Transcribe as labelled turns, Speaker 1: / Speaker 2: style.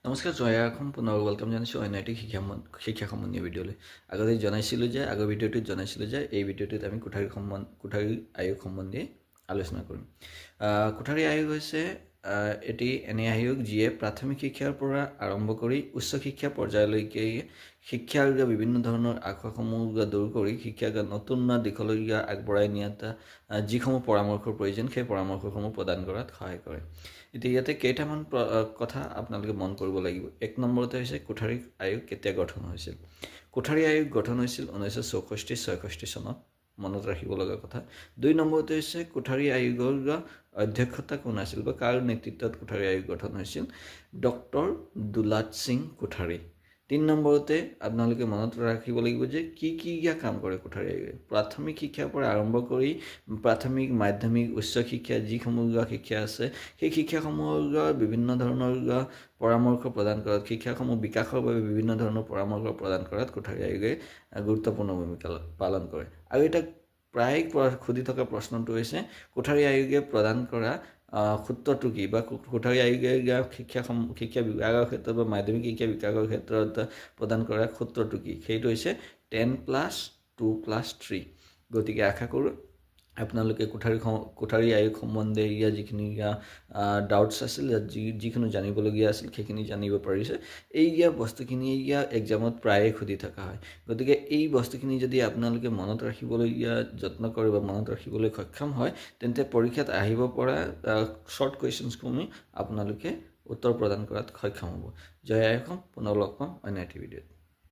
Speaker 1: নমস্কাৰ জয়া এখন পুনৰ ৱেলকাম জানাইছোঁ অনৈতিক শিক্ষা সম্বন্ধীয় ভিডিঅ'লৈ আগতে আগৰ ভিডিঅ'টোত জনাইছিলোঁ যে এই ভিডিঅ'টোত আমি কোঠাৰী আয়োগ সম্বন্ধে আলোচনা কৰিম। কোঠাৰী আয়োগ হৈছে এটি এনে আয়োগ যিয়ে প্ৰাথমিক শিক্ষাৰ পৰা আৰম্ভ কৰি উচ্চ শিক্ষা পৰ্যায়লৈকে শিক্ষাৰ বিভিন্ন ধৰণৰ আশাসমূহ দূৰ কৰি শিক্ষাক নতুন দিশলৈ আগবঢ়াই নিয়াত যিসমূহ পৰামৰ্শৰ প্ৰয়োজন সেই পৰামৰ্শসমূহ প্ৰদান কৰাত সহায় কৰে। এতিয়া ইয়াতে কেইটামান কথা আপোনালোকে মন কৰিব লাগিব। এক নম্বৰতে হৈছে কোঠাৰী আয়োগ কেতিয়া গঠন হৈছিল। কোঠাৰী আয়োগ গঠন হৈছিল 1964-66 চনত, মনত ৰাখিব লগা কথা। 2 নম্বৰতে হৈছে কোঠাৰী আয়োগৰ অধ্যক্ষতা কোন আছিল বা কাৰ নেতৃত্বত কোঠাৰী আয়োগ গঠন হৈছিল, ডক্টৰ দুলাট সিং কোঠাৰী। 3 নম্বৰতে আপোনালোকে মনত ৰাখিব লাগিব যে কি কাম কৰে কোঠাৰী আয়োগে। প্ৰাথমিক শিক্ষাৰ পৰা আৰম্ভ কৰি প্ৰাথমিক, মাধ্যমিক, উচ্চ শিক্ষা যিসমূহ শিক্ষা আছে সেই শিক্ষাসমূহৰ বিভিন্ন ধৰণৰ পৰামৰ্শ প্ৰদান কৰাত, শিক্ষাসমূহ বিকাশৰ বাবে বিভিন্ন ধৰণৰ পৰামৰ্শ প্ৰদান কৰাত কোঠাৰী আয়োগে গুৰুত্বপূৰ্ণ ভূমিকা পালন কৰে। আৰু এটা প্ৰায় সুধি থকা প্ৰশ্নটো হৈছে কোঠাৰী আয়োগে প্ৰদান কৰা সূত্ৰটো কি বা কোঠাৰী আয়োগে শিক্ষা বিভাগৰ ক্ষেত্ৰত বা মাধ্যমিক শিক্ষা বিভাগৰ ক্ষেত্ৰত প্ৰদান কৰা সূত্ৰটো কি, সেইটো হৈছে 10+2+3। গতিকে আশা কৰোঁ আপোনালোকে কোঠাৰী আয়োগ সম্বন্ধে যিখিনি ডাউটছ আছিল, যিখিনি জানিবলগীয়া আছিল সেইখিনি জানিব পাৰিছে। এই বস্তুখিনি এক্সামত প্ৰায়ে সুধি থকা হয়। গতিকে এই বস্তুখিনি যদি আপোনালোকে মনত ৰাখিবলৈ যত্ন কৰে বা মনত ৰাখিবলৈ সক্ষম হয়, তেন্তে পৰীক্ষাত আহিব পৰা শ্বৰ্ট কুৱেশ্যনছসমূহ আপোনালোকে উত্তৰ প্ৰদান কৰাত সক্ষম হ'ব। জয় আই অসম, পুনৰ লগ পাম অন্য এটি ভিডিঅ'ত।